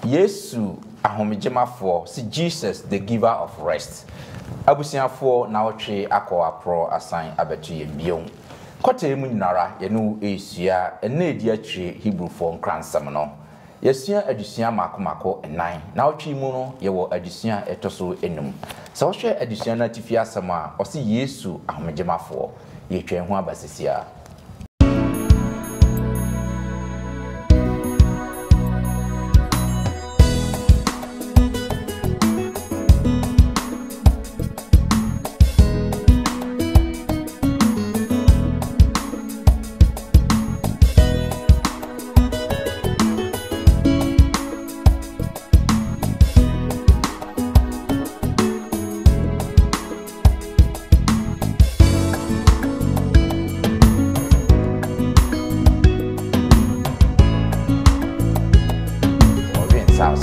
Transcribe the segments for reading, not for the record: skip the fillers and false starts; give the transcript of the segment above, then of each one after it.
Yesu ahomejemafo si Jesus the giver of rest. Abusiafo na wotwe akọ apro asan abetu ye biom. Kote mu nyinara ye no esua ena edi atwe Hebrew for nkransam no. Yesua adusua makomako enan. Na wotwe mu no ye wo adusua etoso enum. Sa wohwe adusua na tifi asam a osi Yesu ahomejemafo ye twen ho abasisia.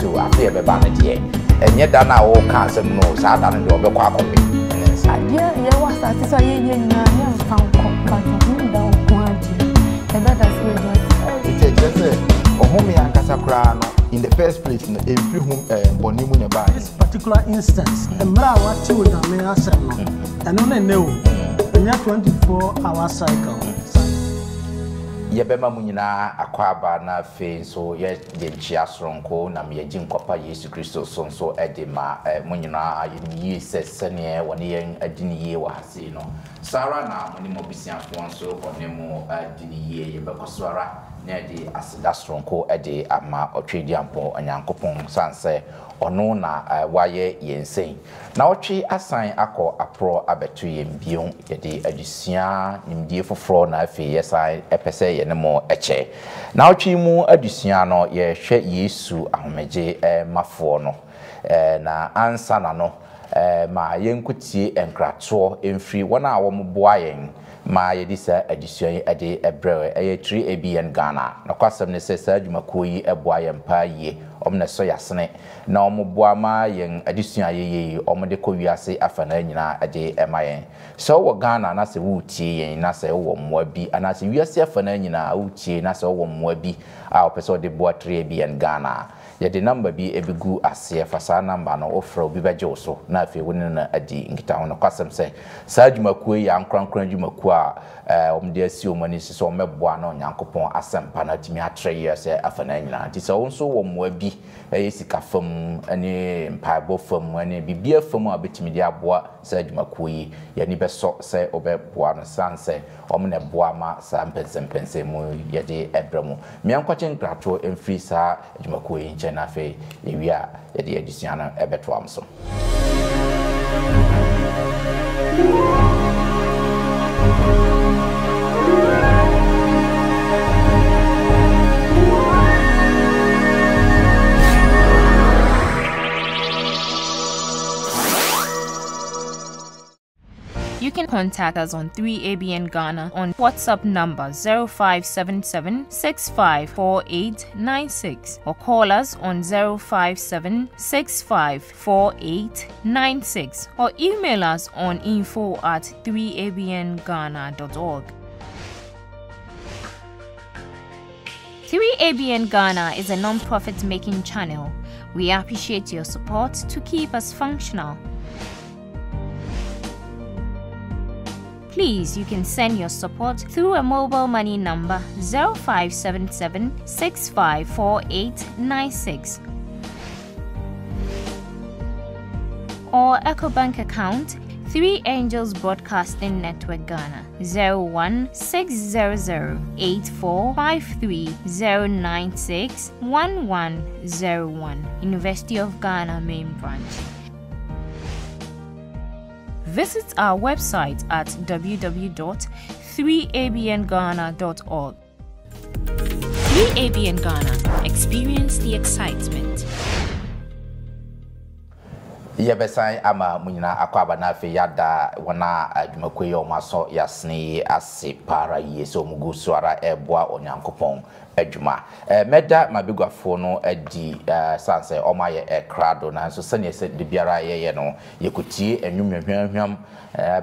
So after be banadie enye da na wo ka asem no sa da no de obekọ akọbe yeah was that so ye na fa ko ka to da ko aji e be da so just ohome akasa kra no in the first place no every home bonimu ne ba this particular instance emra wa ti o da me asem no eno na ne o enya 24-hour cycle yebema munyina akwaba na fe so ye de nchia soronko na me yegi nkwapa Yesu Kristo so edema munyina ayini sesene woni yen adini ye wa hase no sara na muni mobisiafo so onemu adini ye yebekosora na de asida soronko ede ama otwedi ampo anyankopon sanse ono na waye yensen na otwe asan akọ apro abetu yembion yede adusua nimdie foforo na afi yesan epese ye ne mo eche na otwe mu adusua no ye hwe Yesu ahomeje mafo no na ansa na no ma yenkutie enkrato emfiri wona a wo mboa yen ma yedisa adusua ade ebre Twi ABN Ghana na kwasem ne sesa adwumakuo yi eboa yempa yie omne so yasene na omboa ma yen adusua yeye omde ko wiase afana nyina ade emayen so wo Ghana na se wutie yen na se wo mmoa bi ana se wiase afana nyina wutie na se wo mmoa bi a opese de boa Twi ABN Ghana yede number bi ebigu ase fasa number no ofra obi beje so na afi woni na adi nkita ho no kwasem se sa adwumakuo ya nkrankran adwumakuo a omde asi omani so meboa na onyankopon asempa na timi atre yese afana nyina nti so wonso wo mmoa bi yesika fam ane mpaibo fam ane bibia fam a betimi di aboa sa adwumakuo yi yani beso se obeboa no sanse omne boa ma sa mpensempense mu yede ebremu miankwache nkrato emfiri sa adwumakuo yi na fe ewia yede adusua no ebeto am so. You can contact us on Twi ABN Ghana on WhatsApp number 0577 654896 or call us on 057 654896 or email us on info@twiabnghana.org. Twi ABN Ghana is a non-profit making channel. We appreciate your support to keep us functional. Please, you can send your support through a mobile money number 0577 654896 or Ecobank account 3 Angels Broadcasting Network Ghana 016008453096101 University of Ghana Main Branch. Visit our website at www.3abnghana.org. Twi ABN Ghana. Experience the excitement. Yebesan ama munyina akwaba na afi yada wana adwumakwe yo maso yasne ase para yeso mugusu ara eboa onyankopon adwuma meda mabigwafo no adi sanse omaye krado na so sane se de biara ye no yekutie enwumhwehwam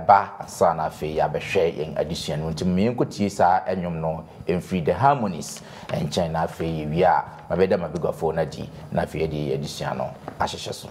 ba sana afi ya behwe yen adisua no ntim yenkutie sa enwum no emfree the harmonies enchen na afi wi a mabeda mabigwafo na di na afi di adisua no ahyehye so.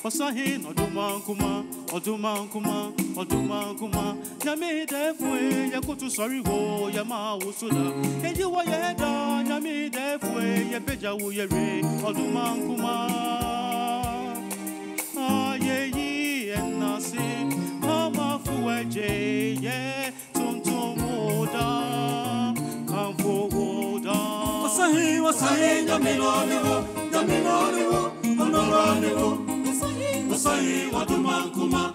Osahin odumankuma nyame defwe yakutu sorry wo yama wusula eji wa yeda nyame defwe yebeja wo yere odumankuma ayeyi enase kama fueje ye tuntumoda kamfo woda Osahin nyame no onoranewo Osahi wadumankuma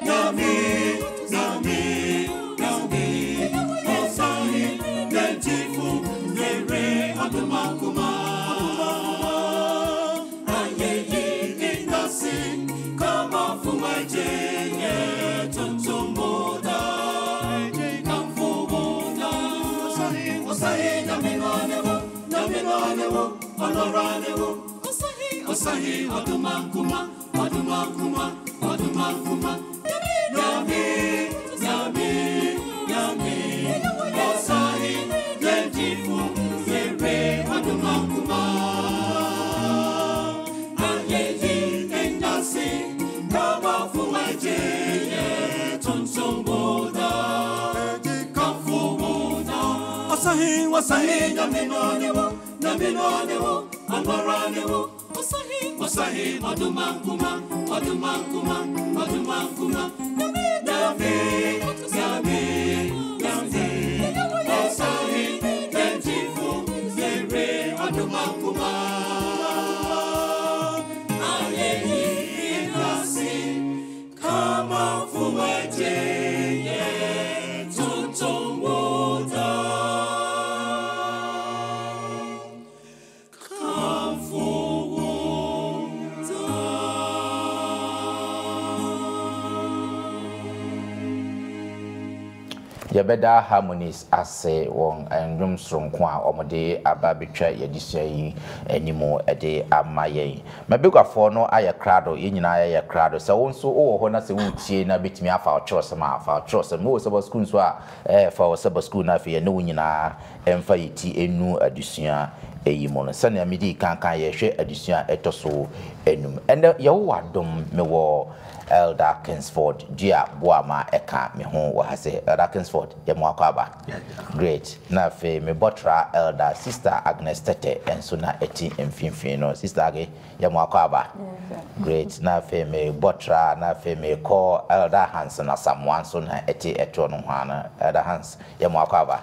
Yami Osahi Yentifu Yere wadumankuma Ayeyi Indasi Kama fumaje Ye tuntumoda Kamfumoda Osahi Yaminonewo Onoranewo Osahi wadumankuma Yami Osahi wasahi Naminoniwo, Amoraniwo, wasahi Odumankuma, Yami, wasahi Tenjifu, Zere, Odumankuma, Ayeyi, Nasi, Kama Fuwaje, Tutumwoda. Yabeda harmonies ase won ndwom soronko a omode aba betwa yedisua yi animo ede amaye mabegwafo no aye krado yenyina aye krado se wonso wo ho na se wutie na betimi afa ochose ma afa ochose mo se ba school so a fa se ba school na fe ne wunyina emfa yiti enu adusua eyimo no sane amidi kankan ye hwe adusua etoso enum ende ye wo adom mewo Elder Kingsford dia boama eka me ho wa hase Elder Kingsford ye mo akaba great na fe me botra Elder Sister Agnes Tete enso na eti mfimfin no Sister Age ye mo akaba great na fe me botra na fe me call Elder Hans na Samuel so na eti eto no ho na Elder Hans ye mo akaba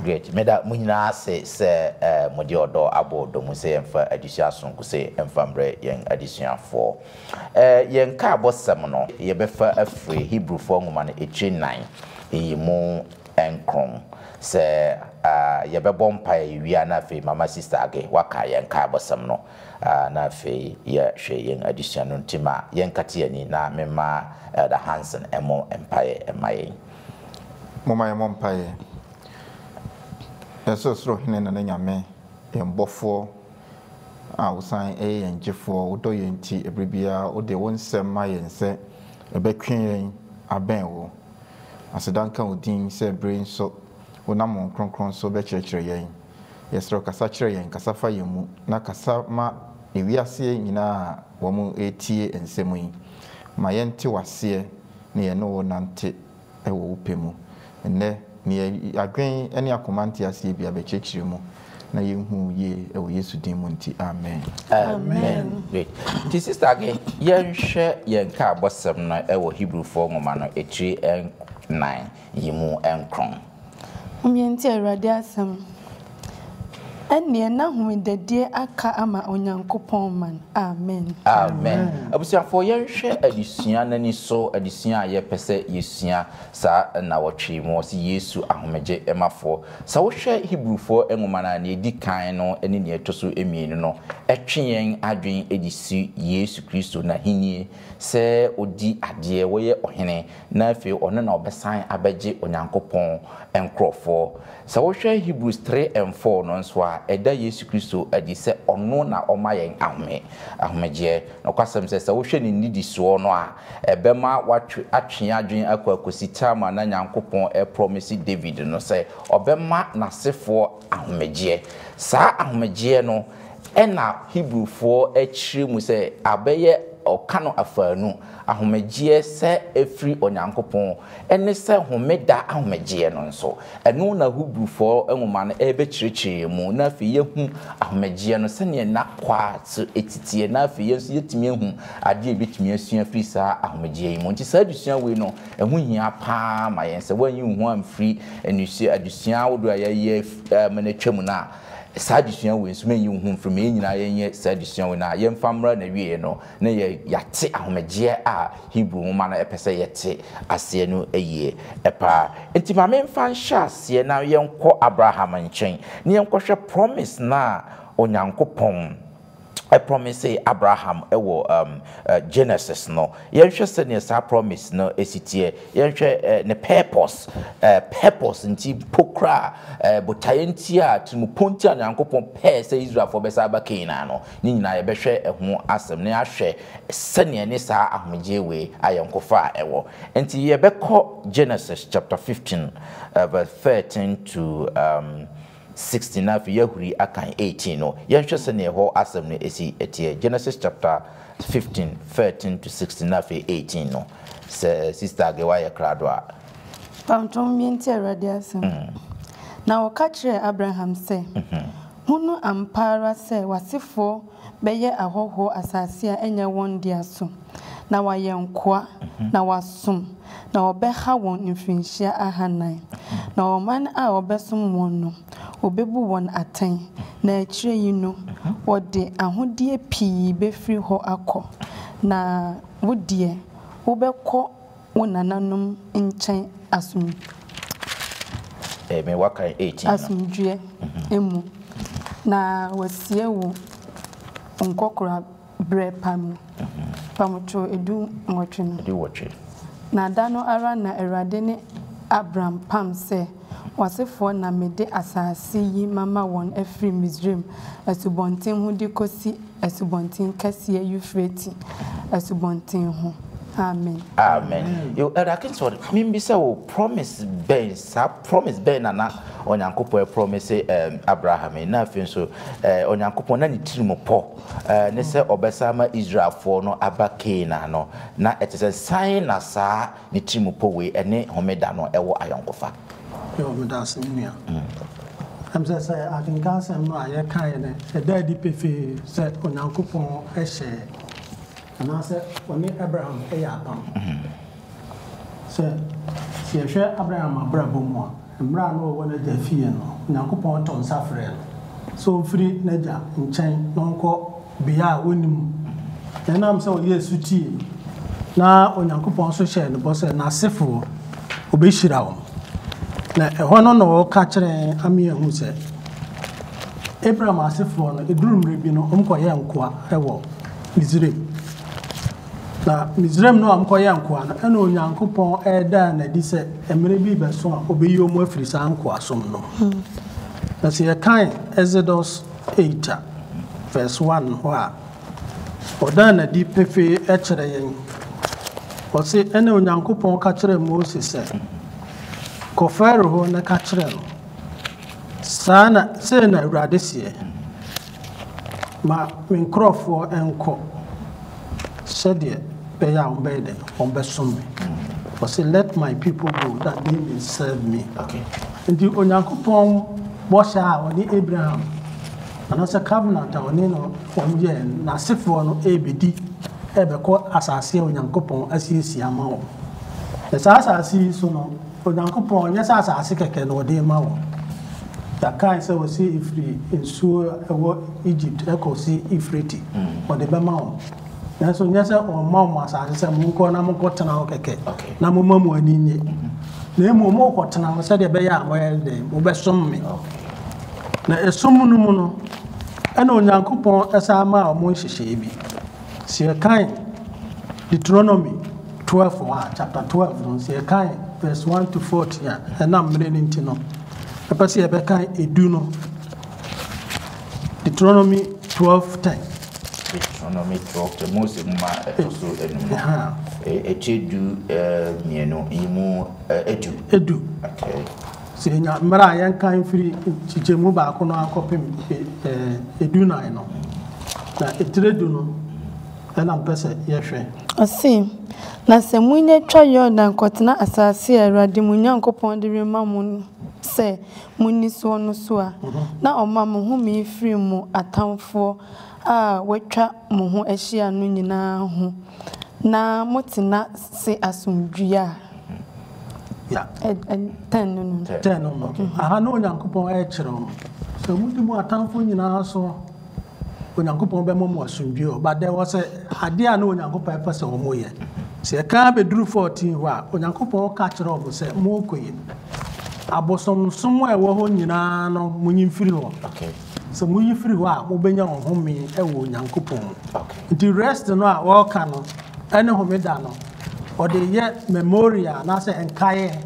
great me da munyina se modi odo abodo mu se emfa adisia sonko se emfa mbre yen adisia for yen ka boss no yebefa afri Hebrew for ngoma no echi 9 eyimu enkron se yebebɔ mpa wia na fe mama Sister Age waka yenka bosam no na fe ye hwe yen addition no ntima yenkate ani na mema the Hansen emo empire emaye mama ye mompaye eso sro hine na nyame embofo usan yenjefo wodo yenti ebribia wode wonsem ma yense ebetwen aben wo asedanka odin se brain so wonam kronkron so be kyerkyere yen yesro kasa kyere yen kasa fa yemu na kasa ma ewiase nyina wo mu etie ensemu yi ma yente wase ne ye no nante ewo upemu enne ne adwen ene akomante ase bia be kyerkyere mu na yehu ye ewo Yesu din mu nti amen amen great ti Sister Age yenhwe yenka abosem na ewo Hebrew for ngoma no echi 9 yimu enkron Umienti Awurade asem enne na humedadie aka ama Onyankopɔn man amen amen abusiafo yenhwe adisua nani so adisua ye pese yesua sa na wotwe mo si Yesu ahomeje emafo sa wo hwe Hebrew for engoma na ne di kan no ene ne etoso emienu no etwen adwen edisi Yesu Kristo na hinie se odi ade wo ye ohene na afi ono na obesan abeje Onyankopɔn enkrofo sa wo hwe Hebrews 3 and 4 no nso a eda Yesu Kristo adi se ono na omayen ahomeje no kwasem se wo hwe ni nidi so no a ebema watwe atwe adwen akwakosi ma na Nyankopɔn promise David no se obema nasefo ahomeje sa ahomeje no ena Hebrew for achiri mu se abeye okano afanu ahomeje se efri Onyankopɔn ene se homeda ahomeje no nso eno na Hebrew for enwoma no ebe kyerkyere mu na afi yehu ahomeje no se ne na kwa so etitie na afi yesu yetimi ehu ade ebetimi asua fri sa ahomeje mu nti sa adusua we no ehu hia pa ma yense wanyi hu amfri enusi adusua wodo aye menetwam na sadisua we nso menyi hu from enyina yenye sadisua we na yemfamra na wie no na ye yate ahomeje a Hebrew ma na epese yete ase no eye epa enti ma memfa nhya ase na yenko Abraham nchen ne yenkɔhwɛ promise na Onyankopɔn I promise Abraham ewo Genesis no yenhwe se ne sa promise no esitie yenhwe ne purpose nti pokra botayentia tumuponti Nyankopɔn pɛ se Israel for besa ba Canaan no ni nyina ye behwe eho asem ne ahwe se ne sa ahomeje we ayenkofa ewo nti ye bekɔ Genesis chapter 15 verse 13 to 69 for Yahuri akan 18 no yenhwe se ne ho asem no esi etie Genesis chapter 15 13 to 69 for 18 no Sister Age wa ye krado a Pamtom mienti Awurade asem na wɔka Abraham sɛ hunu ampara sɛ wasefo bɛyɛ ahɔho asase a ɛnyɛ wɔn dia so na wayɛ nkoa na wasom na wɔbɛha wɔn mfinhyia ahanan na ɔman a wɔbɛsom wɔn no wɔbɛbu wɔn atɛn na akyire yi no wɔde ahodie pii bɛfiri hɔ akɔ na wodie wobɛkɔ wo nananom nkyɛn me waka 18 asomdue emu na wasie wo nkokora brɛ pamutro edu nwɔtwe na da no ara na Awurade ne Abraham pam sɛ wasefo na mede asase yi mama wɔn afiri Misraim asubɔnten ho de kosi asubɔnten kɛseɛ Euphrates asubɔnten ho. Amen. You can sort of so promise Ben, promise Ben and Onyankopo promise Abraham, nothing so Onyankopo and Timopo, Nessa Obesama Israel for no Abakena, no, now it is a sign as ni Timopo way and ne Homedano Ewa Ayonkofa. I'm just I can cancel my kind a daddy pefe said Onyankopo Eshe. And I said, when Abraham said, see a share Abraham a bravo more, and Brown one of the fear, Nakupon ton suffering. So free Neja in chain, non co be a winning. And I'm so yes to tea. Now, when Nakupon so share the boss and Nasifo, Obishirao. Now, a one on all catching Amir who said, Abraham Asifo, a groom ribino, Unqua, a walk, Missouri. Na Misraim no amkoye ankoa no ena Onyankopon eda na di se emre bi beso a obeyi omu afiri sa ankoa som no na se kan Exodus 8 verse 1 ho a oda na di pefe e kire yen o se ena Onyankopon ka kire Moses se ko Pharaoh ho na ka kire no sana se na Awurade sie ma min krofo enko said Beya Umbede, Umbesumi. For say, let my people go that they may serve me. Okay. And the Onyankopon Bosha on the Abraham. And as a covenant, I know from here, Nasifo no ABD, Ebeko Asasi Onyankopon as he see a mao. The Sasasi so no, Onyankopon, yes, as I seek a can or de mao. The kind so see if we ensure Egypt, echo see Euphrates, or the Bamao. So yes, or mamma says, Munko Namokotana keke. Na mumu ani nye. Na mu mo kotana se de be ya well dey, mo be som me. Na esom no mu no, e na Onyankopon esa ma mo hihye bi. Se kan Deuteronomy 12 chapter 12 no se kan verse 1 to 40 ya. E na mre ni ntino. E pa se e be kan edu no. Deuteronomy 12:10. Deuteronomy 12 the most also edu mienu imu edu. Okay. Se nya mra yan kan firi chichemu ba ko no akopem edu na no. Na etredu no na mpese yehwe. Osi na se munye twa Yordan kotena asase Awurade Munyankopon de rema mu se munni so no so a na oma mo hu me firi mu atamfo wetwa mo ho ehia no nyina ho na motena se asomdua ya 10 no aha no Onyankopon e kire mo so mudi mu atamfo nyina so Onyankopon be mo asomdua but there was ade a no Onyankopon e pese wo mo ye se ka be duru 14 ho a Onyankopon ka kire mo se mo koyi abosom somo e wo ho nyina no munyimfiri ho. Okay. So muyi free wa mo benya honhome e wo Nyankopon. The rest no a wo ka no ene homeda no o de ye memorial na se enkaye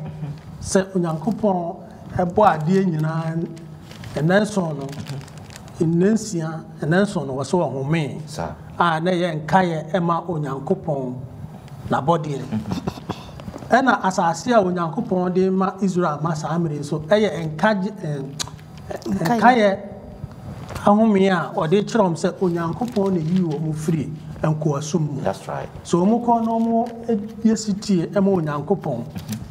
se Nyankopon e bo ade nyina enenso no enensia enenso no wo so honhome sa na ye enkaye e ma Onyankopon na body ena asase a Onyankopon de ma Israel ma sa amere so eye enkaye ahomia or de chrom se Onyankopon na yi wo mu free enko asum. That's right. So mu ko no mu yesiti e ma Onyankopon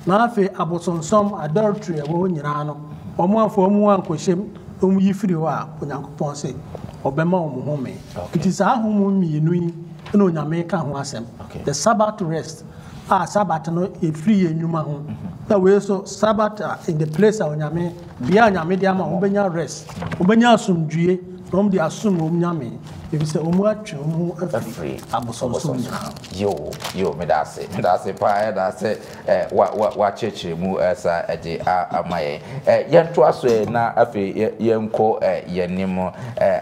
na afi abosonsom adultery wo nyina no Omo ankohyem omu yifiri ho a onyankopon se obema omo home. It is a homo mienu yi na onyame ka ho asem. The Sabbath rest. Sabbath no e free enwuma ho. That way so Sabbath in the place onyame bia onyame dia ma obenya rest. Obenya asomdue from the asum onyame. If say omu atwe omu afri abosom. Yo me da se pa da se wa chechire mu esa ede amaye yento aso na afi yenko yenim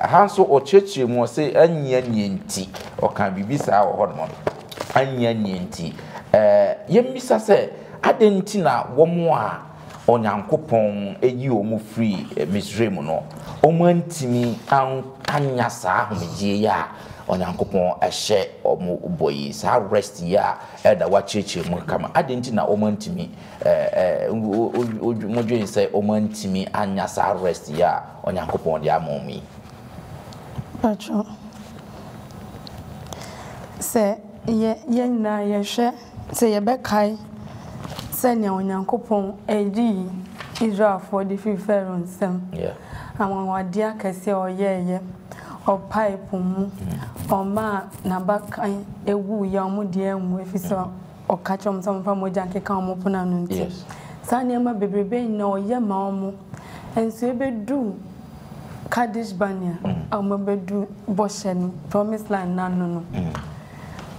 hanso o chechire mu se anya nyenti o kan bibisa wo hono anya nyenti yemisa se adenti na womo a onyankopon eyi omu free Misraim no omu antimi anya saa homegye ya onyankopon ehye omu boyi saa rest ya da wa cheche mu kama adenti na omu antimi modwen say omu antimi anya saa rest ya onyankopon dia momi pacho se ye na ye hwe se ye bekai se nya onyankopon edi Israel for the Pharaoh nsem amwade akase oyeye o pipe mu o ma na bakan ewu ya mu de mu efisa o kachom samfa moja nkeka mu pona no nti sane ma bebrebe na oye ma omu enso ebedu Kadesh Barnea amobedu Boshen Promised Land nanu no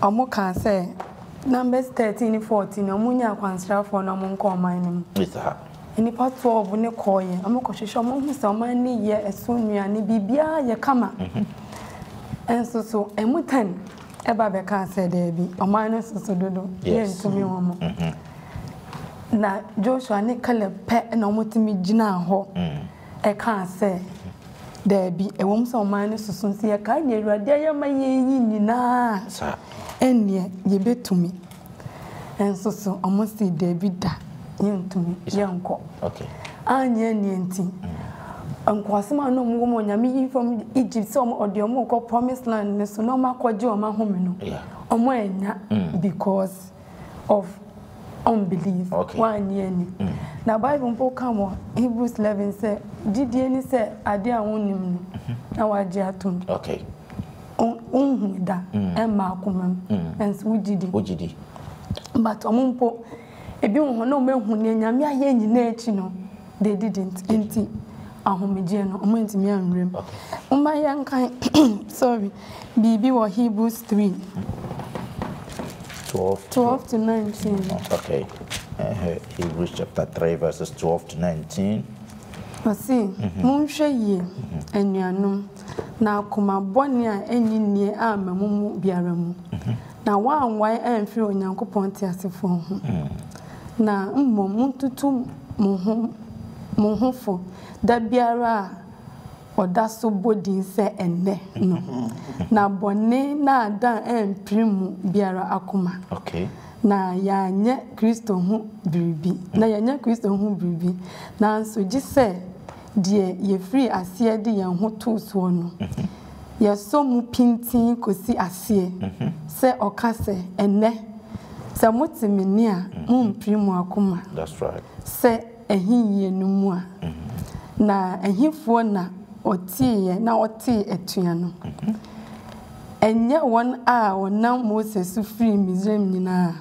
omo kan say Numbers 13 14 omunya kwansra for no monko oman nim eni part 12 ne koye amokohwehwe omo hu se oman ne ye esunua ne bibia ye kama enso so emutan eba be kan say there bi oman no so dodo ye ntumi homo na Joshua ne Caleb pe na omotimi gina ho e kan say there bi ewom so oman no so ye ka ne Awurade ayama ye nyina enie ye betumi enso so omosi David da yentumi yenko anye nienti ankwasema no mo nyame yi from Egypt so odiomo ko Promised Land ne so no makoje o mahome no omo enya because of unbelief wanye ni na Bible mpo kamo Hebrews 11 say didie ni say ade a wonim no na waje atum da emma akomam enso wugidi but omumpo ebi won no mehu ne nyame aye nyina echi no they didn't enti ahomeje no omantimi anwrem umma yankan sorry bibi wo Hebrews 3 12 to 19 Hebrews chapter 3 verses 12 to 19 Asi munhwe ye anuanom na akoma bone a enyinnie amamumu biara mu na wanwan amfiri onyankopon te asefo ho na mmom tutu mohofo da biara oda so bodin se enne no na bone na ada amprimu biara akoma na yanye Kristo hu biribi na yanye Kristo hu biribi na nso gise die ye free asie de yan ho to so no ye so mu pintin kosi asie se okase enne se motimini a mumprimu akoma that's right se ehiye numu a na ehifo na otie na otie etua no enye won a wonam Moses free Misraim nyina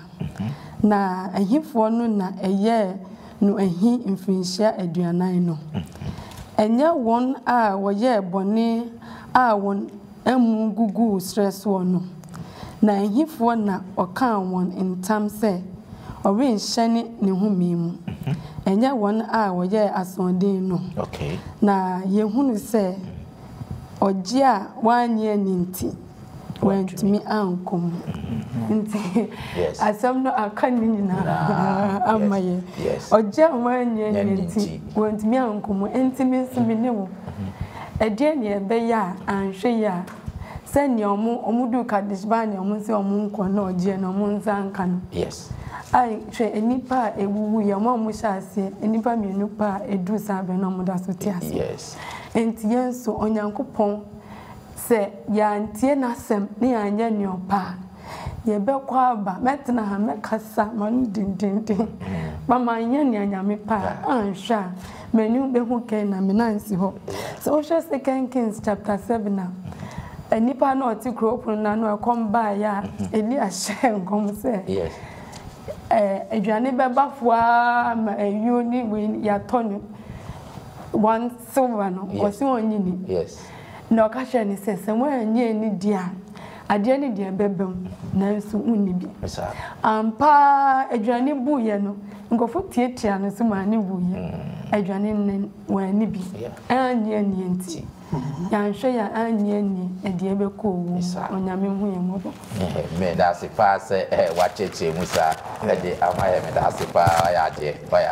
na ehifo no na eye no ehi mfinhia aduanan no enye won a woye bone a won emu gugu stress wono na ehifo na okan won intam se orin hyene ne humemu enye won a woye asondin no na yehunu se oje a wanye ninti wentimi ankom nti asam no akan nyina amaye oje wanye ninti wentimi ankom entimi nsimi newo ede ne ebe ya anhwe ya se ne omudu Kadesh Barnea omunse omunko na oje na omunza nka no ai hwe enipa ewuwu ya mo muhyase enipa mienu pa edu sabe na omuda so tiase enti yenso onyankopon se ya ntie na sem ne anya ne opa ye be kwa aba metna ha mekasa manu dindindin Mama yen ya nyame pa ansha menu be hu ken na me nansi ho. So 2 Kings chapter 7 na. Enipa na oti kropun na no come by ya eni ahye nkom se. Yes. Aduane beba foa ayu ni we ya tonu one silver no osi onyini. Yes. Na okahye ni se mo anye ni dia ade ni dia bebem na nso unni bi. Ampa aduane buye no ngofo tietia no so ma ne buye. Aduane ne wani bi. Anye ni enti. Yanhwe ya anye ni ade ebeko wu. Onyame hu ye mo do. Me da se pa se wacheche musa ade amaye me da se pa ya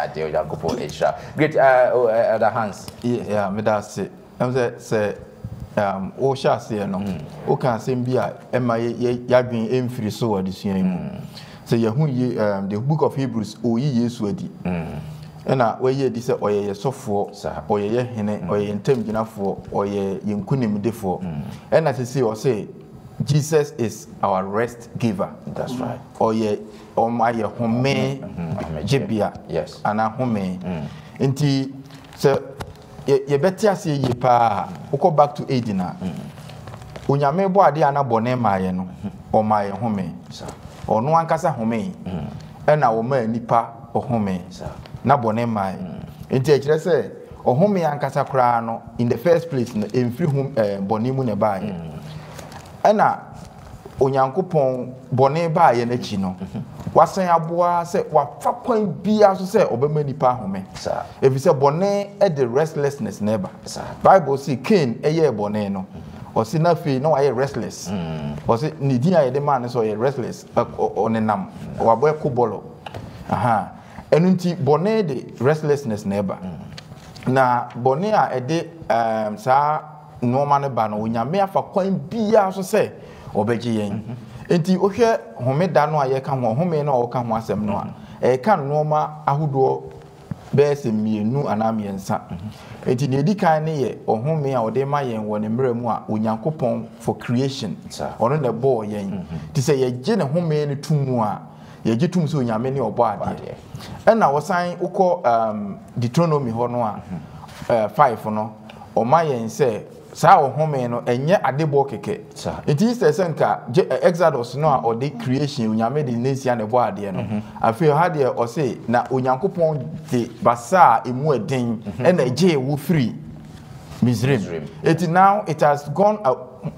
ade oyakopo extra. Great other hands. Yeah, me da se. Am say o sha se no. O kan se bia ema yadwen emfiri so adesuan mu. So yehu ye the book of Hebrews o yi Yesu adi. Na weye di se oyeye sofo oyeye hene oyeye ntamgyinafo oyeye yenkunimdefo na se o say Jesus is our rest giver. That's right. Oye omaye home jebia. Yes. Ana home nti se ye beti ase ye pa uko back to Edina onyame bo ade ana bone maye no omaye home ono ankasa home na wo ma nipa ohome na bone mai enti e kire se ohome ankasa kra no in the first place no emfiri hum bone mu ne bae na onyankopon bone bae na chi no wasan aboa se wafa kwan bia so se obema nipa home efi se bone e the restlessness never Bible say Cain eye bone no o si na fe no aye restless o si ni din aye de man so aye restless onenam wabo ekobolo aha enunti bone de restlessness never na bone a ede sa normal ne ba no onyame afa kwan bia so se obeje yen enti ohwe homeda no aye ka ho home na o ka ho asem no a ka normal ahodo be se mienu anamiensa enti ne edikan ne ye ohome a ode ma yen woni mremu a onyankopon for creation ono ne bo yen ti se ye je ne home ne tumu a ye je tum so onyame ne obo ade na wosan uko Deuteronomy ho no a 5 no o ma yen se sa ohome no enye adebo keke it is senka Exodus no a ode creation onyame de nation ne bo ade no afi ha de o say na onyankopon de basa emu eden na eje wo free Misraim it now it has gone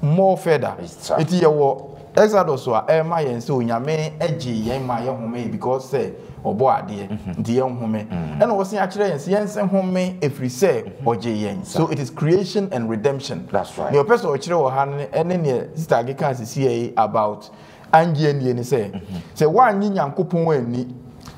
more further it ye wo Exodus wa ma yen se onyame eje yen ma ye home because say obo ade ndi yen home na wo sen akire yen se home efri say oje yen so it is creation and redemption. That's right. The person okire wo ha ene ne sister Agika see about anje ni say say wanyi nyankopon ani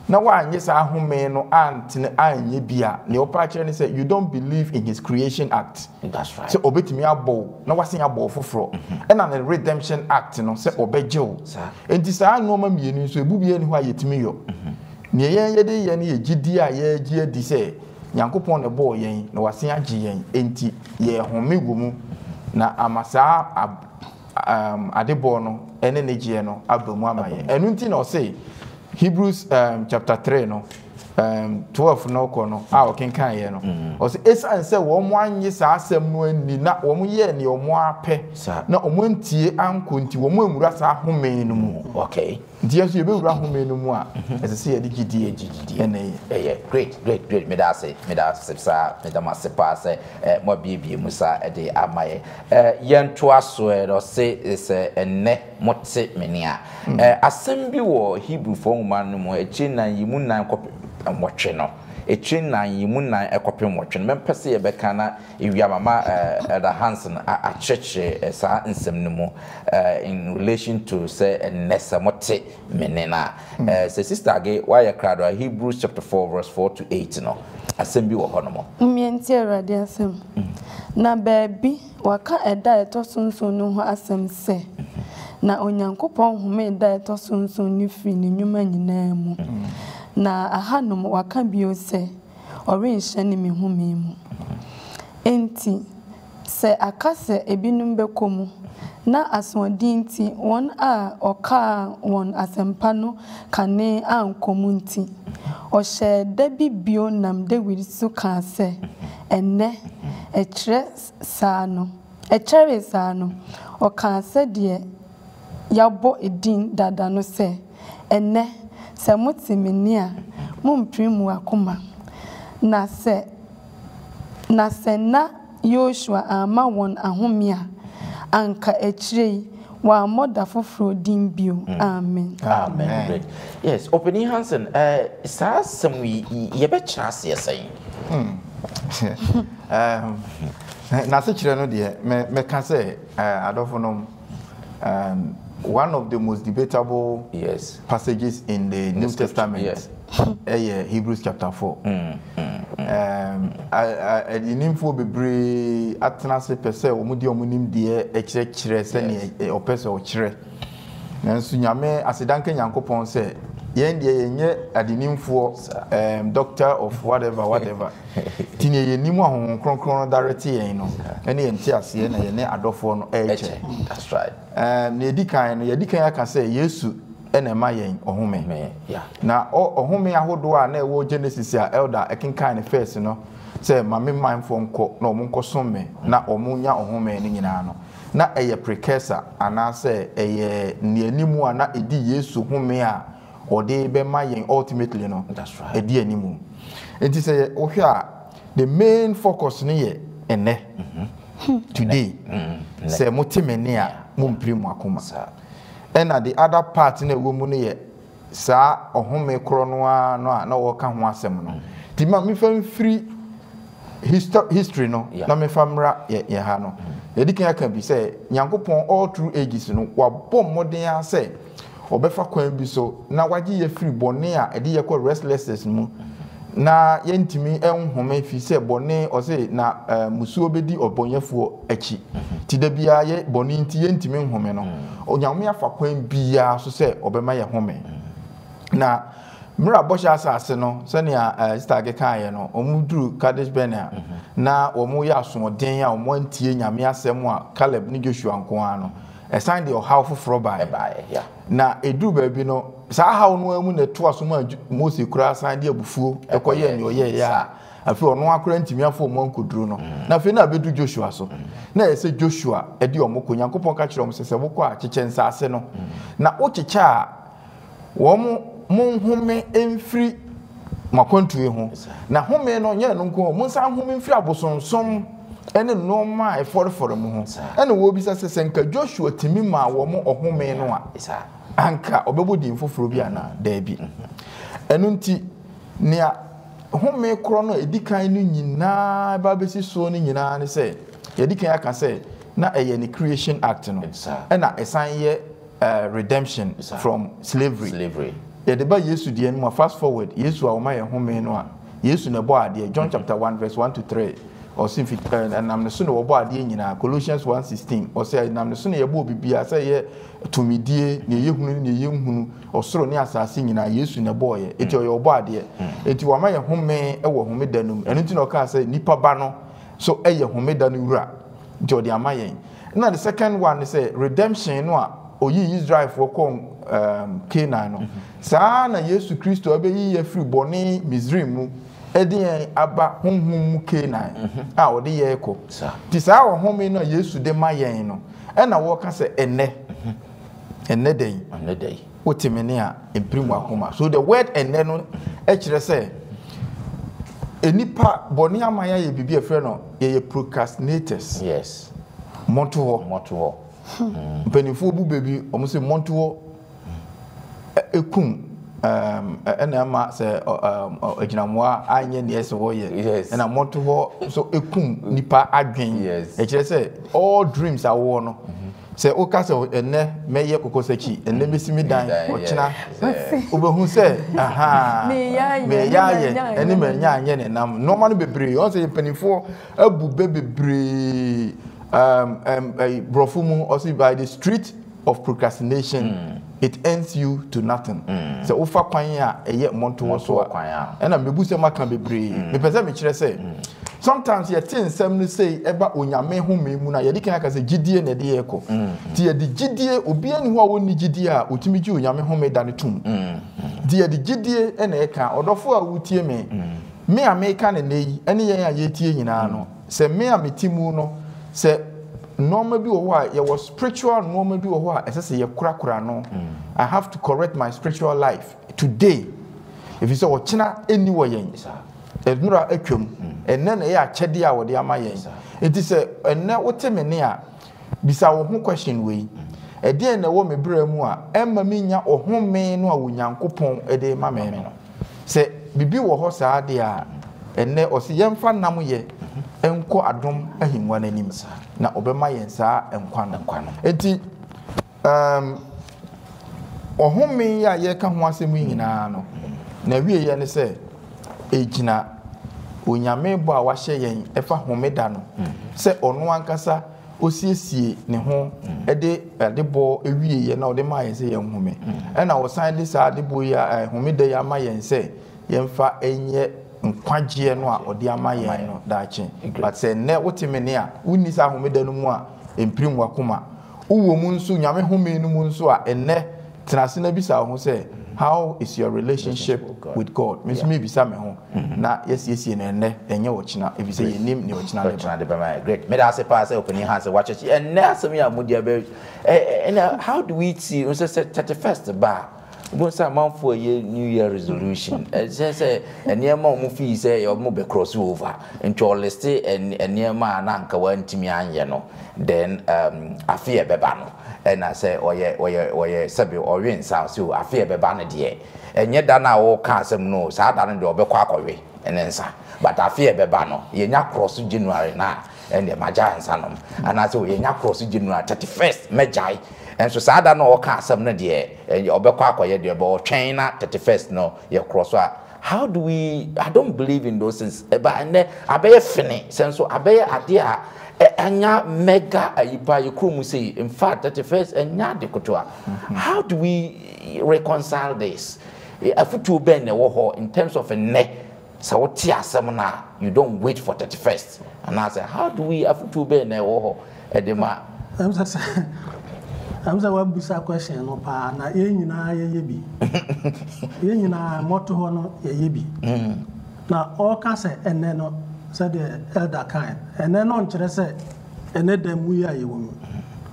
na wanye sa home no antine anye bia ne opa kire ni say you don't believe in his creation act. That's right. So obetimi abo na wasen abo foforo na the redemption act no say obejew enti sa no ma mienu so ebubie ni ho ayetimi yo ne yen ye de ye ne ye gidi a ye gie di say nyankopon ne bo yen na wasen age yen enti ye home gumu na amasa adebo no ene ne gie no abamu amaye enu nti na o say Hebrews chapter 3 no 12 no kono a o kenkan ye no o say esan say wo mo anye sa asem no ani na wo mo ye ne o mo apɛ na o mo ntie ankonti wo mo amura sa home no mu okay ntie so ye be wura home no mu a ese se ye di gidi ene great me da say sa me da masepa say mo bibie musa de amaye yen to aso no say is enne mote menia asem bi wo Hebrew fo man no mo echi nan yimu nan kop mwotwe no echi nan yimu nan ekopem mwotwe no mempese ye beka na ewia mama the Hansen a cheche sa nsem no mu in relation to say ennesa mote menena say sister age why krado Hebrews chapter 4 verse 4 to 8 no asem bi wo ho no mo mienti awade asem na baabi waka eda etosonson no ho asem se na onyankopon home eda etosonson ni firi ni nnwuma nyinaa mu na ahanom waka bio se orenhye ne mehome mu enti se akase ebinum bekomu na asodinti won a oka won asempa no kane ankomu nti Oshe debi bio nam David so kan se ene echere sano o kan se de yabo edin dada no se ene se mutimini a mumprimu akoma na se na Yoshua ama won ahomia anka echere wa moda foforo din bio. Amen. Amen. Yes, opening Hansen, sa some we ye be chance saying. Na se chire no de me can say I don't know one of the most debatable passages in the New Testament. Hebrews chapter 4. I info bebre atnase pese omudi omunim de ekire se ne opese o kire. Nanso nyame asedanka nyankopon se yen de yenye adinimfo doctor of whatever tini yenimu ahon kronkron direct yen no ene enti ase na yene adofo no eche. That's right. Na edikan no yedikan aka se Yesu ene ma yen ohome na ohome ahodo a na ewo Genesis a elder ekenkan ne first no say mame mindful nko na omunko somme na omunya ohome ni nyina no na eye precursor ana say eye nianimu a na edi Yesu home a ode be ma yen ultimately no. That's right. Edi animu enti say ohwe a the main focus ni ye ene today say motemene a mumprimu akoma and the other part in a woman ye sa ohome kro no na wo ka ho asem no ti ma me fam free history no na me famra ye ha no ye dikin aka bi say nyankopon all through ages no wa bom modern a say obefa kwan bi so na waje ye free bone a ede ye ko restlessness mu na ye ntimi enhome fi say bone o say na musuo bedi obonyefuo achi ti da bia ye bone nti ye ntimi enhome no onyame afa kwan bia so say obema ye home na mra bosha asase no se ne stage kan ye no omuduru Kadesh Barnea na omu ya asoden a omu antie nyame asem a Caleb ni Joshua nko ano esan de how foforo ba na eduru ba bi no sa how no amu ne to aso ma Moses kura san de abufuo ekoye ne oye ya afi ono akora ntimi afo mo nkoduru no na afi na bedu Joshua so na ese Joshua edi omoko Nyankopon ka kire om sese boko a cheche nsase no na o cheche a wo monhome emfiri makontue ho na home no nya no nko mo nsa home emfiri abosonsom ene no ma eforefore mo ho ene wo bi sese nka Joshua timi ma wo mo ohome no a anka obebodi mfoforo bi ana da bi enu nti nia home kro no edikan no nyina ba besi so no nyina ne se edikan aka se na eye ni creation act no ena esan ye redemption from slavery yeah, the Bible Yesu di enu fast forward Yesu a o ma ye home no a Yesu na bo ade John chapter 1 verse 1 to 3 or sin and am so no bo ade nyina Colossians 1:16 or say nam so no ye bo bibia say ye tumidie ne yehunu ne yehunu osoro ne asase nyina Yesu na bo ye eti o ye bo ade eti wa ma ye home e wo home danum enu ti no ka say nipa ba no so e ye home danu wura nti o de ama ye na the second one is say redemption no a oyi Israel for kon Canaan no saa na Yesu Kristo abeyi ye free boni Misrim mu edin aba honhum Canaan a ode ye ko ti saa wo home no Yesu de ma yen no e na wo ka se enne dey otimene a emprimu akoma so the word enne no e kire se enipa boni amaya ye bibia frɛ no ye procrastinators monto ho penifo bu baby omo se monto ekum ena ma se ejinamoa anye ne ese ho ye ena monto ho so ekum nipa adwen e kire se all dreams are wo no se o ka se ene meye kokosachi ene mesimi dan ochina obehu se aha me ya ye ene manya anye ne nam normal bebre on se penifo abu bebre brofumu also by the street of procrastination it ends you to nothing so ofa kwan a eye monto so kwan a na mebu se maka bebre me pese me kire se sometimes you think some say eba onyame home mu na ye dikan aka say gidie na de yeko ti ye di gidie obi ani ho a woni gidie a otimi gi onyame home da ne tum di ye di gidie na e ka odofo a wutie me a me ka ne nei ene yen a ye tie nyina no se me a metimu no se normal bi wo a ye was spiritual normal bi wo a ese ye kura no I have to correct my spiritual life today if you say wo china eni wo yen ednura atwam enne na ye akyede a wo de ama yen enti se enne wote me ne a bisa wo ho question we ede na wo me bra mu a emma me nya ohome no a wonyankopon ede ma me no se bibi wo ho saa de a enne o se yemfa nam ye enko adom ahimwa nanim na obema yen saa enkwa no enti ohome ya ye ka ho asem nyina no na wie ye ne se ejina onyame bo a wahye yen efa homeda no se ono ankasa osiesie ne ho ede bo ewie ye na ode ma yen se yen home na wo san de saa de bo ya homeda ya ma yen se yemfa enye nkwagye no a ode ama yen no daache but se ne wotimene a wonni sa homeda no mu a empirim wakoma uwo mu nso nyame home no mu nso a enne tenase na bisa ho se how is your relationship with God? Miss me bisa me ho na yes na enne enye wochina ebise yenim ne wochina de ba great me da se pass opening hands watch it and na some ya mudia be and how do we see we say 31st ba Bonsa man for a New Year resolution. Say a near mom fee say your mobile cross over into all list and near man anka went to me and then I fear bebano. And I say, or ye sabi or win sound so I fear bebana dear. And yet dana all castle knows I don't do a quack away and answer. But I fear bebano, ye not cross January now and the Magi and Sanum. And I say, ye not cross January 31st, Magi. And so sada no ka some na die and you obekwa akoye de bo China 31st no ye cross. How do we I don't believe in those things but and abeye fini sense so abeye ade a anya mega ayipa yekromu say in fact 31st anya de kotoa. How do we reconcile this afutu ben na wo ho in terms of a ne so what asem na you don't wait for 31st and I say how do we afutu ben na wo ho edema I'm saying what bisa question no pa na ye nyina ye bi ye nyina moto ho no ye bi na all ka say ene no say the elder kind ene no nkyere say ene dem wi aye wo mu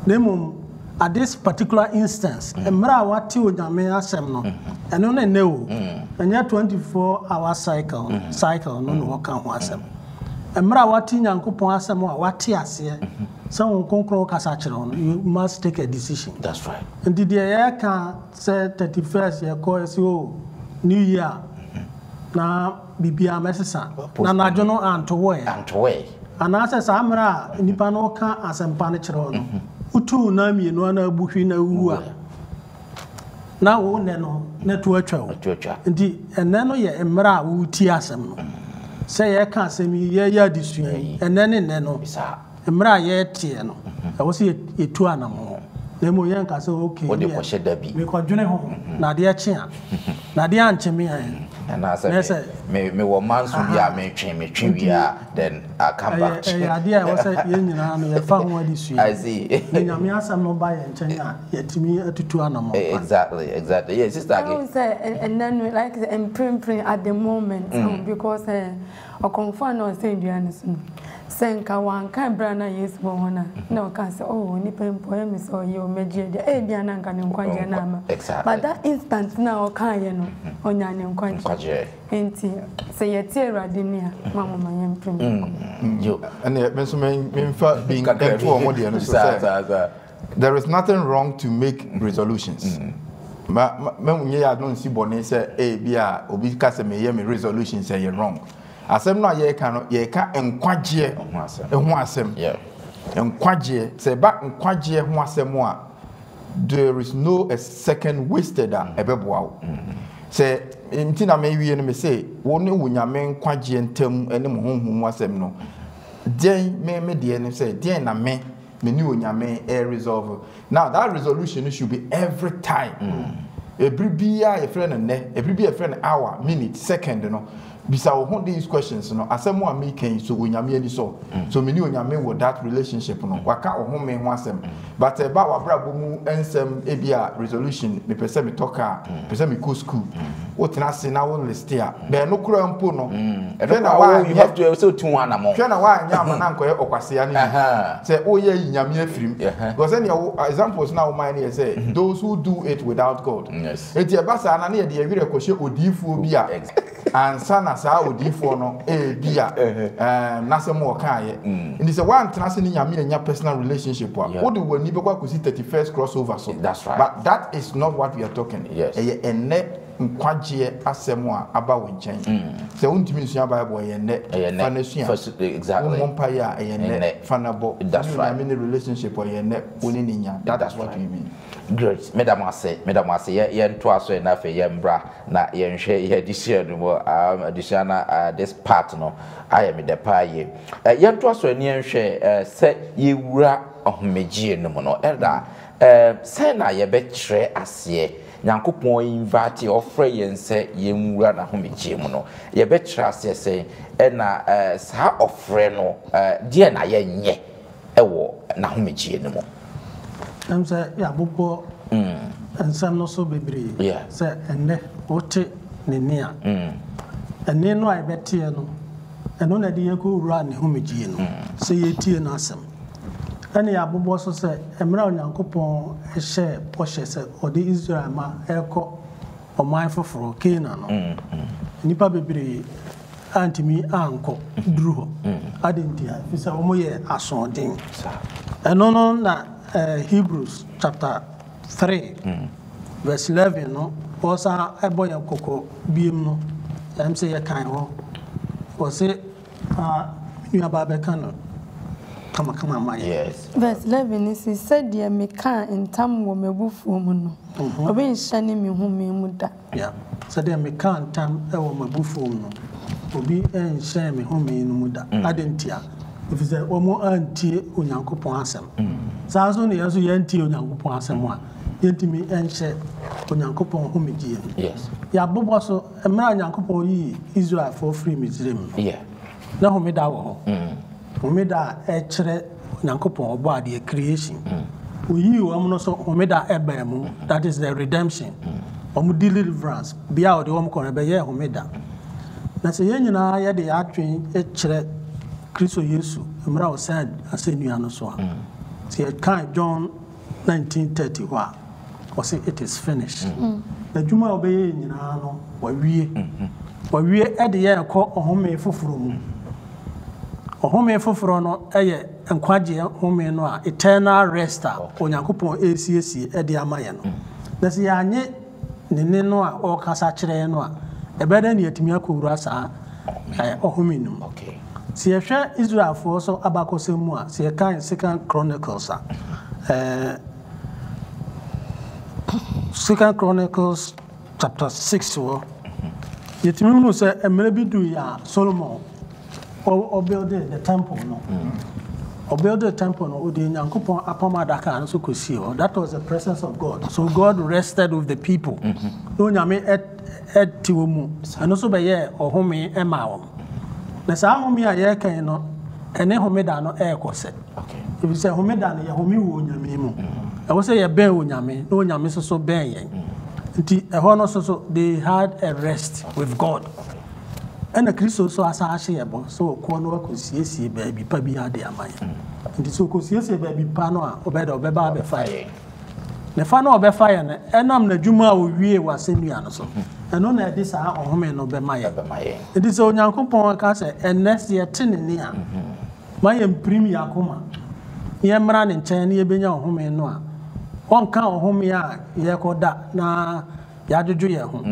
na mum at this particular instance emra wati onyame asem no ene no ene o enye 24-hour cycle no no ka ho asem emra wati nyankopon asem a wati ase some concrete kasachiro you must take a decision. That's right. And the year can say 31st year call so new year na bibia mesesa na najono antwe and as samra nipa no ka asempa ne chiro no utu na mienu na abuhwi na wu a na wo ne no na to atwa ndi enne no ye emra wo ti asem no say ye ka asem ye ya disua enne ne no Emra ye tie no e wo se etu anamo na mo yen ka se okay wo de ko hye dabi me ko dwene ho na de ache a na de anche me an na say me wo manso bia me twe wi a then I come back ade a wo se ye nyina no ye fa ho adisu I see nyame asam no ba ye nchen a ye timi atutu anamo exactly yes sister again and then like the imprint at the moment because o confirm no say duane so senka wanka brana yes bona na ka say oh ni pempo e mi so ye o meje de e bia na nka ne nkwaje na ama but that instant na o kan ye no onya ne nkwaje enti say ye tie rade ni a mama ma ye mprim yo and me so me fa being careful on the no so there is nothing wrong to make resolutions ma munye ya no nsi bone say e bia obi ka say me ye me resolutions say you wrong asem no ye ka no ye ka enkwagye ho asem enkwagye se ba enkwagye ho asem a there is no a second wasted ebeboa wo se ntina me wie no me say wo ne wonyame enkwagye ntam ene mo honhom asem no den me de ne say den na me ni wonyame resolve now that resolution should be every time Ebribia a friend and ne, ebribia a friend hour, minute, second, you know. Bisa wo these questions no asem wa making so onyame ani so many onyame with that relationship no waka wo home ho asem but ba wa brabo mu ensem ebia resolution me pese me talka pese me go school wo tena se na wo list ya be no kura mpo no then you have to also two one among na wa anya ma na nkoye okwase ya ni say o ye nyame afirim because any examples now mine here say those who do it without God yes eti e ba sa na na de awire kohye odifuo bi a ansana saa odifo no bia nasem wo kaaye ndi se wan trase ni nyame nya personal relationship wa wo de wani be kwa kusi 31st crossover so that's right but that is not what we are talking yes ene nkwaje asem a aba wo nchen se untimi nsu bible ene fanasua exactly mompa ya ene fanabo that's right nyame relationship wa ene woni ni nya that's what we mean. Great. Madam Ase, yen to aso na fe yembra na yen hwe ye addition mo additional this part no I am the pa ye. Yen to aso ni yen hwe se ye wura ohmegie no mo no elda se na ye be kire ase Nyankopon invite offer yen se ye wura na ohmegie mo no ye be kire ase se na sa offer no die na ye nye ewo na ohmegie no mo I'm saying, yeah, Bobo, and some no so baby. Yeah, say, and then what near. And then I bet you, and on a dear go run homogene. Say ye tea and awesome. And the Abu also said, and round Uncle Pon a share, washes or the Israel ma echo or mindful for Canaan. Nipa baby, auntie me uncle, drew. I didn't hear. It's a moye a song thing. And no, that. Hebrews chapter 3 verse 11 no was a boy of cocoa beam no I'm say a kind of was it you about becano come on my yes verse 11 is he said dear me can in time wo mebufu mu no obi nhyane me hu me mu da yeah said dear me can time e wo mebufu mu no obi nhyane me hu me mu da adentia if is omo antie onyankopon asem sazo ne yaso yantie onyankopon asem a yentimi enhye onyankopon homegie yes ya bobo so emra onyankopon yi Israel for free Misraim yeah na homeda wo homeda e kire onyankopon obo ade creation oyi wo amno so homeda eba mu that is the redemption omo deliverance bia o de wo ko be ye homeda na se yenyina ye de atwen e kire Kristo Yesu emra o said asenu ano so see kind John 19:30 wa o say it is finished na djuma obeye nyina no wa wie e de ye ko ohome foforo mu ohome foforo no eye nkwaje home no a eternal rest onyankopon esiesie e de amaye no na se anye nene no a o kasa kire no a ebeda ne yatimi akowura saa ohome num okay si ehwe Israel for so abakose mu a si kan 2 Chronicles 2 Chronicles chapter 6 yetimi no say emre bi du ya Solomon o build the temple no o build the temple no o de Nyankopon apamadaka no so kosi o that was the presence of God so God rested with the people no nyame eti wo mu and so be ye ohome ema wo na sa homi a ye kan no ene homeda no e kose okay if you say homeda no ye homi wo nyame mu e wo say ye ben wo nyame no nyame so ben yen nti e ho no so they had a rest with God and the Christo so asa ahye ye bo so ko no ko siesie ba bi pa bi ade amanye nti so ko siesie ba bi pa no a obeda obeba be fire ne fa no obefa ye ne enam na dwuma a owie wasennua no so eno na edi saa ohome no be maye edi so onyankopon ka se enes ye tenene a maye mprim yakoma ye mra ne nchen ne ye benya ohome no a wonka ohome a ye koda na ya dwodwo ye ho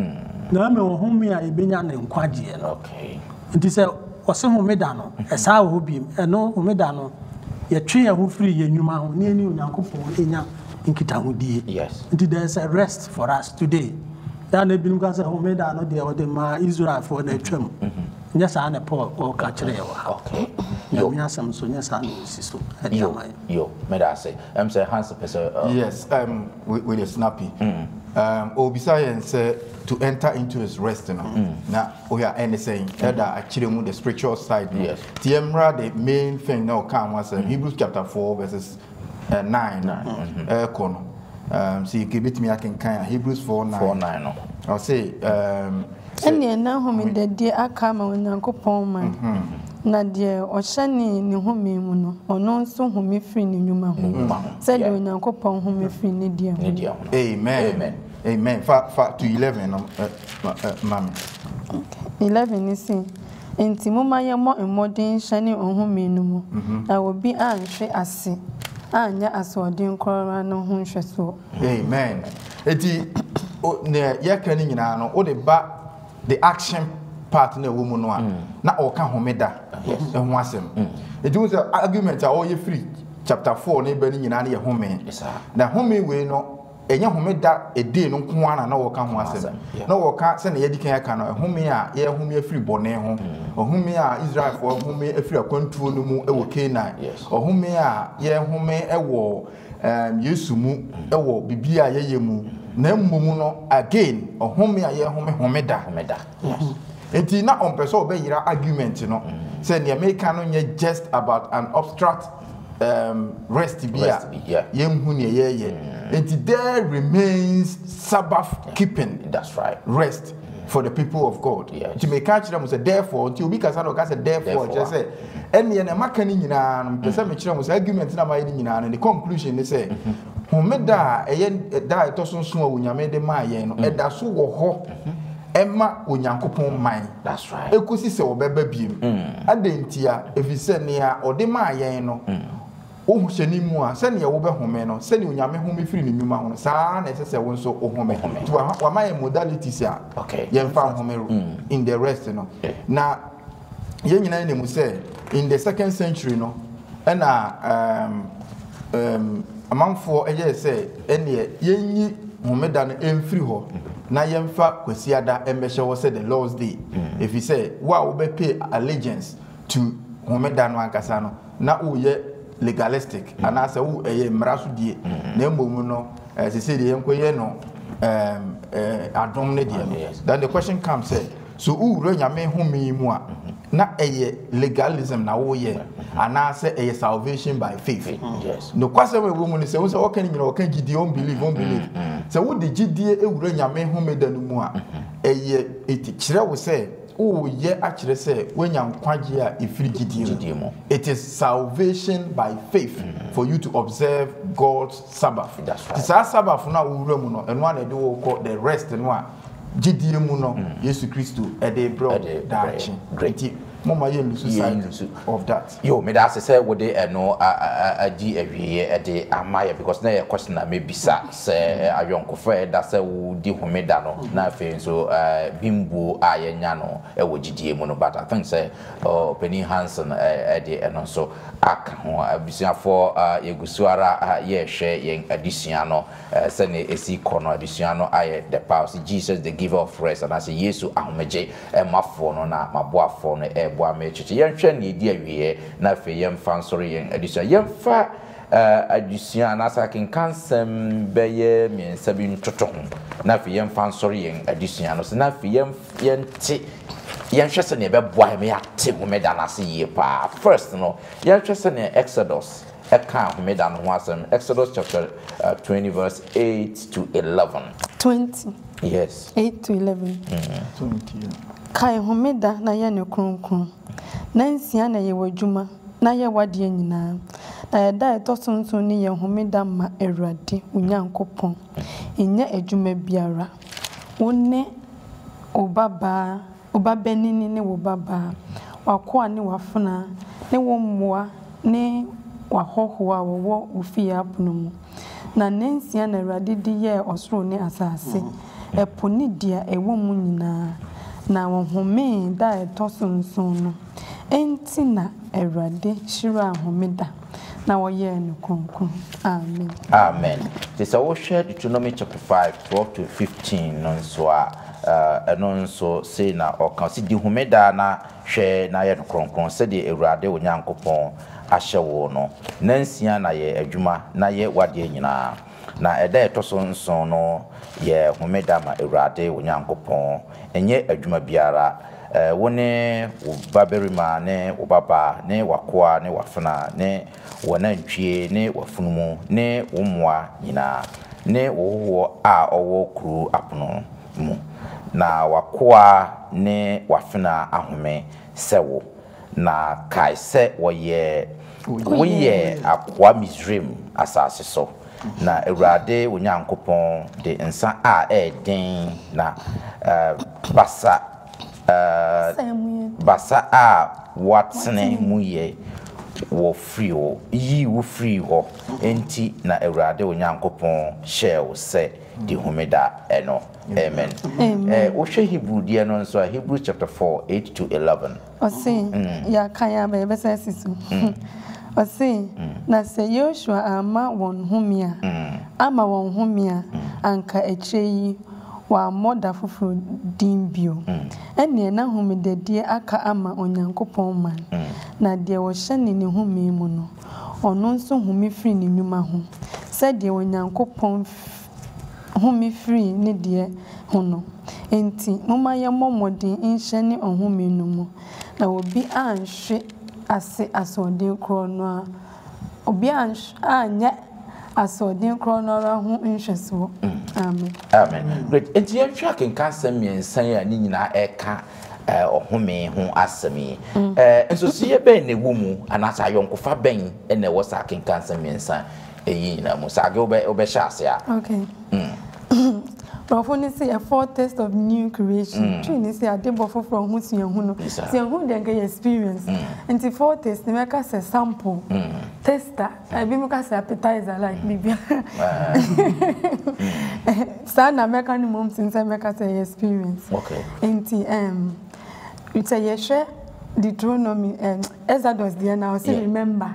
na me ohome a ebenya ne nkwaje no okay edi se ose homeda no esa wo biem eno homeda no ye twe ye ho firi ye nwuma ho ne ani onyankopon enya nkitahudie yes there's a rest for us today dan ebinum ka say homeda no de o de ma Israel for na twam nya sa na Paul o ka kire wa okay yo nya sam so nya sa na siso yo me da say say hands up yes with a snappy obisa say to enter into his rest now we are anything that actually the spiritual side. Yes. The main thing now come was Hebrews chapter 4 verses 9. So you give it me I can kind Hebrews 4:9. I'll say and now home in the dear Akama when Uncle Palmer. Nadia or Shani ni home muno or non so home free in Numa said when Uncle Pong home free Nidia. Amen. Amen. Far to 11, Mammy. 11 is saying. In Timoma Yamo and modern shining on home no more. I will be answer as see. Anya as or dim corano home so. Amen. Eti near Yakening in Anno or the action partner woman na oka homeda ehun asem e do say argument a oye free chapter 4 na be ni nyina na ye home na home we no enya homeda e dey no nko ana na oka ho asem na oka se na ye dikan aka no home a ye home free bone ho home a Israel for home free akwantuo no mu e wo Canaan home a ye home e wo Yesu mu e wo bibia ye yemu na mmom no again home a ye home homeda enti na on person be yira argument no say the American no just about an abstract rest bia yemhu ne ye enti there remains Sabbath keeping, that's right, rest for the people of God. To make catch them say therefore until we can say therefore just say any na maka ni nyina no person me kire mo say argument na ma ni nyina no the conclusion they say homeda da etosonso a wonyame de ma yen no eda so wo ho Emma Unyankopon mine. That's right. Ekusi se obeba biem. Adentia efise ne a ode ma yen no. Ohu hyeni mu a se ne wo be home no, se ne Unyame home firi ne nyuma ho. Saa na ese wo nso ohome. To wa ma modalities a. Okay. Yen fa home in the rest no. Na yen nyina ne mu se in the 2nd century no na amanfo eye se ene yenyi homeda no emfiri ho. Na yemfa kwasiada embehye wo say the Lord's Day. If you say wa we pay allegiance to homeda no ankasa no na wo ye legalistic and as wo eye mraso die na emom no se say de yenkoye no adom ne die. Then the question comes say so who nyame homi mu a na eye legalism na wo ye ana say eye salvation by faith. Yes. No kwase we woman say wo say o kan nyina o kan gidi on believe say wo de gidie ewura nyame homeda no mu a eye eti kire wo say o ye a kire say wenya nkwaje a efiri gidie mu. It is salvation by faith for you to observe God's Sabbath. That's right. This Sabbath na wo wura mu no eno na de wo call the rest no a gidie mu no Yesu Kristo e de bro dachi great mama ye lusu side of that. Yo me da say we dey no agi awie e de amaya because na your question na me bisa say ayonkofo da say wo di homeda no na fe so bimbu ayenya no e wo gidie mu no but I think say Penny Hansen e de no so aka ho abisuafo yegusuara ye hwe yen adisua no say ne esi kono adisua no aye the power Jesus the giver of rest and I say Yesu ahomeje mafo no na maboafo no boa me chichi yenhwe ne di awie na fe yemfa nsori yen adisua yemfa adisua na sakin kansem beye miensa bi ntoto ho na fe yemfa nsori yen adisua no na fe yenti yenhwe se ne beboa me ate homeda na se ye pa first no yenhwe se ne Exodus eka homeda no ho asem Exodus chapter 20 verse 8 to 11 20 yes 8 to 11 20 kai homeda na ye ne kronkron na nsia na ye wadwuma na ye wade nyina na ye da etosonson ne ye homeda ma Awurade Onyankopɔn enye adwuma biara wonne obabenini ne wobaba wakoa ne wafuna ne wommoa ne wahohoa wo ofie apono mu na nansia na Awurade di ye osoro ne asase epo ne dia ewo mu nyina na wohome da etosonson no enti na Awurade shira homeda na woye ne kronkron amen amen. This I will share Deuteronomy chapter 5 12 to 15 no so eno so say na o kan si di homeda na hwe na ye no kronkron se de Awurade Onyankopɔn ahye wo no nansia na ye adwuma na ye wade nyina na eda etoso nson no ye homeda ma Awurade Onyankopɔn enye adwuma biara wone baberima ne obaba ne wakoa ne wafena ne wanantwie ne wafunumu ne womwa nyina ne wowo a owo kru apono mu na wakoa ne wafena ahome sewo na kaise woye akwa Misraim asase so na Awurade Onyankopɔn de nsa a den na basa a watene mu ye wo free wo yi wo free ho enti na Awurade Onyankopɔn share se di homeda eno amen. Wo hwe Hebrew die no nso Hebrew chapter 4 8 to 11 o say ya kan ya be besa sisu o say na se Joshua ama won homia ama won homia anka echeyi wa moda fufuru dimbio ene na homededie aka ama Onyankopɔn man na de wo hyene ne home mu no ono nso home firi ne nnwuma ho se de Onyankopɔn home firi ne de ho no enti moma ye momodin nhyene ohome no mu na obi anhwe ase asode kro no obi anya asodin kronora hu nhweso amen great enti ya twa kenka asem yensan ya ni nyina eka ohome ho asemi enso siye ben ne wumu anasa ayonkofa ben ene wo sa kenka asem yensan eyi na mo sa ge obe sha ase a okay Profoni say a foretaste of new creation. Trini say a debofo from who see who no. See who they get experience. And the foretaste, they make us a sample. Tester. I be make us appetizer like maybe. Sana make any mom since I make us a experience. Okay. And the it's a yeshe Deuteronomy Exodus there now. See remember.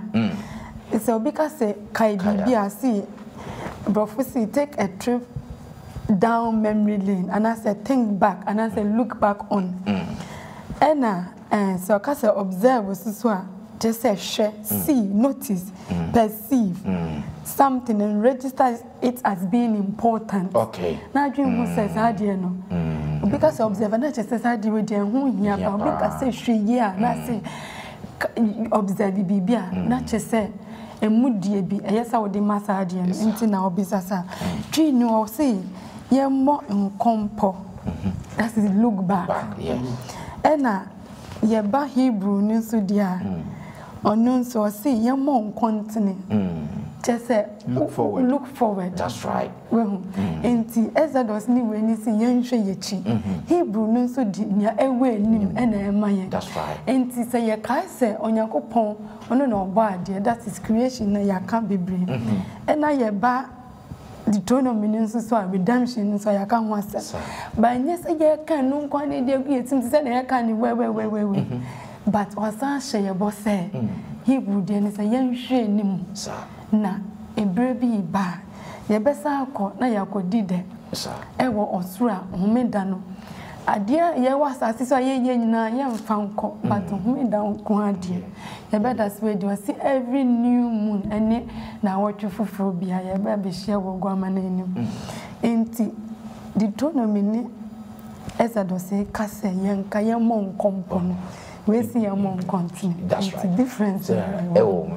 It's a because say kai bibia see. Prophecy take a trip down memory lane and I say think back and I say look back on. And so I say observe so just say share, see, notice, perceive something and register it as being important. Okay. Now dream who says how do you know? Because observe and I just says how do you do who here but because say she yeah and I say observe bibia not just say emudie bi eyesa wo de masade no enti na obisasa twi no say ye mo nkompo that is look back ena ye ba Hebrew ni so dia onu so say ye mo nkontene just say look forward that's right enti Exodus ni we ni say ye nhwe ye chi Hebrew ni so di nia ewe nim ena emaye that's right enti say ye kai say Onyankopɔn ono na oba ade that is creation na ya kan bebre ena ye ba Deuteronomy nso so redemption nso ya kan ho ase ba nye say ye kan no nkwa na de gu yetim say na ye kan ni we but osan hye ye bo say Hebrew de ni say ye nhwe nim na ebre bi ba ye besa akọ na yakodi de ewo osura homeda no ade ye wasase so ye nyina ye mfa nkọ but homeda nko ade ye beda so de see every new moon ene na wotwe foforo bia ye be be hye wo gwama na enim enti Deuteronomy ni Exodus kase ye nka ye mo nkompo no we see your mom continue. That's it's right. Different.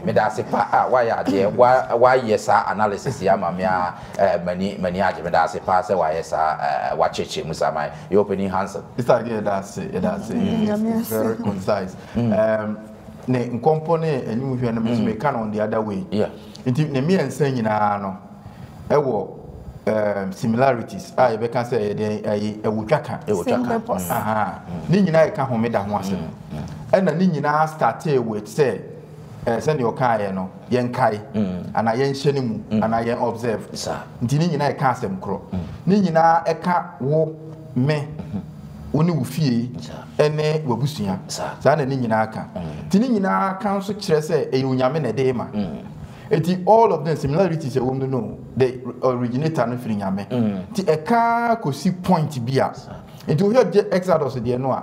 Me da se pa why yes analysis ya mamia many aje me da se pa say why yes wa cheche musamai you opening hands. It's again that's very concise. Ne nkompo ne enyum hwe na me can on the other way. Yeah. Nti ne me ensan nyina no ewo similarities you can say ewutwaka aha ni nyina e ka homeda ho ase na ni nyina started with say send your car no yen kai ana yen hyene mu ana yen observe nti ni nyina e ka asem kro ni nyina e ka wo me woni wo fie ene wabusua sa na ni nyina aka nti ni nyina kan so kire say e unyame na de ma all of them similarities you know they originator no feeling ame ti eka kosi point bia enti wo hye Exodus de no a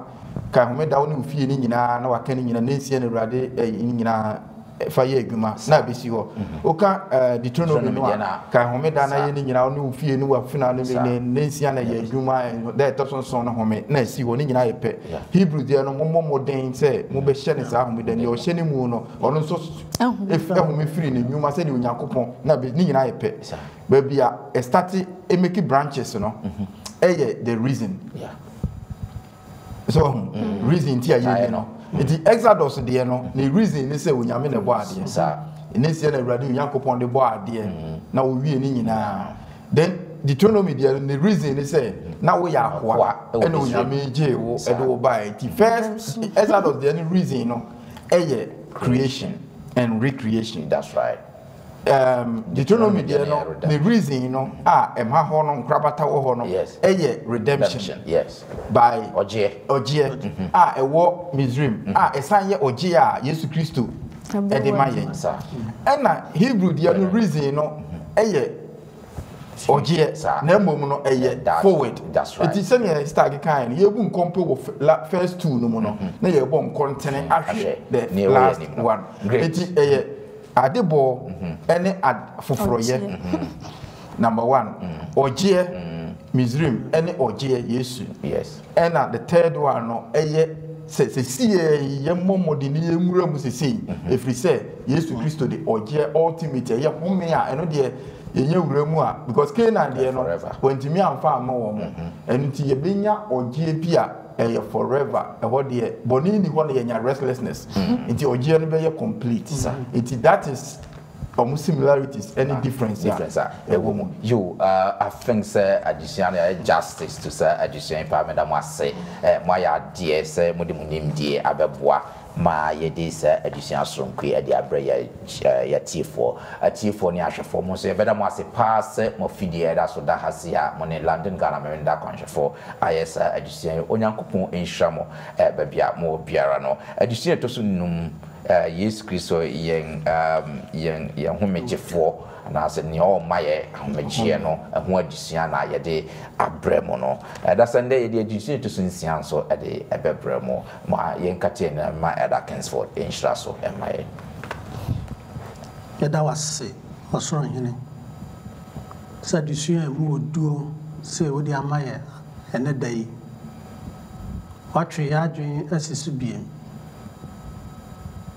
ka homeda wo ne fie ni nyina na waka ni nyina na nsie na Awurade ni nyina fire adwuma na besi ho oka Deuteronomy no ka homeda na ye ni nyina no fie no wafuna no ne nsia na ye adwuma da etoson no home na si ho ni nyina ye pe Hebrew de no moden say mo be hye ne sa homeda ne o hye ne mu no ono nso ehome firi ne nwuma se ne Onyankopon na be ni nyina ye pe ba bia start e make branches no the reason so reason ti aye no the Exodus de no the reason ni say Onyame ne bo ade sa ni say na Awurade Onyankopon de bo ade na wo wie ni nyina then Deuteronomy the reason ni say na wo ya akoa e na Onyame je wo e do buy the first Exodus the reason no creation and recreation. That's right. Deuteronomy the reason emha ho no nkrabata wo ho no redemption. Yes. By oje ewo Misrim esan ye oje Yesu Kristo e de maye na Hebrew the reason no oje na mom no forward. That's right. It is say start kind ye bu nkompe wo first two no no na ye bo nkontene ahwe the last one. It Adebo ene foforoye number 1 oje Misrim ene oje Yesu. Yes. And the third one no se ye momodi ni enwura mu sesi efri say Yesu Kristo de oje ultimate ye home a eno de yenye wura mu a because Canaan de no wantimi amfa ama wo mo eno ti ye benya oje bia forever what the boni ni ho na restlessness into oje no be complete it that is similarities any difference you I think say addition justice to say addition pa me da mo ase mo ya de say mo de munim die abeboa ma ye de say addition asonko e de abre ya tifo atifo ni ahwefo mo so ye beda mo ase pass mo fidie da so da hasia mo ne London Ghana me da kwanhwefo ayesa addition Onyankopon enhira mo ba bia mo biara no addition to so num Yesu Kristo yen homegefo na se ne o maye homegye no ho adusua na ye de abremo no da sande ye de adusua to sunsian so e de ebebremo ma yen kate na ma eda Kingsford enhira so e maye ye da wase osoro hene sa adusua mu oduo se wo de amaye ene dai watwe ya adwen asisu biem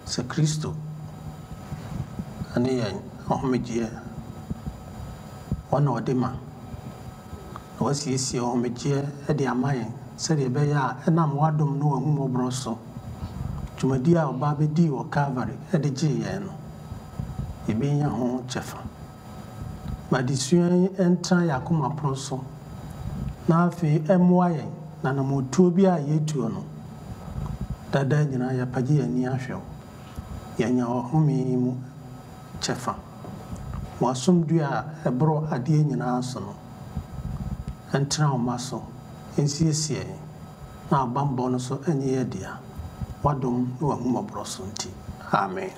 se Kristo ane yan ohomegye wana odema na wasiesi ohomegye de amayen se de be ya enam wadom no ahum obro so tumadi a oba be di wo Calvary de gye ye no ebenya ho chefa madisuan entra yakoma proso na afi emoayen na namotuo bi a yetuo no dada nyina ya pagye ani ahwew yanya homi mu chefa wasum dua ebro ade nyina so no entra o maso ensiesie na bambo no so enye dia wadom no ahumobro so nti amen.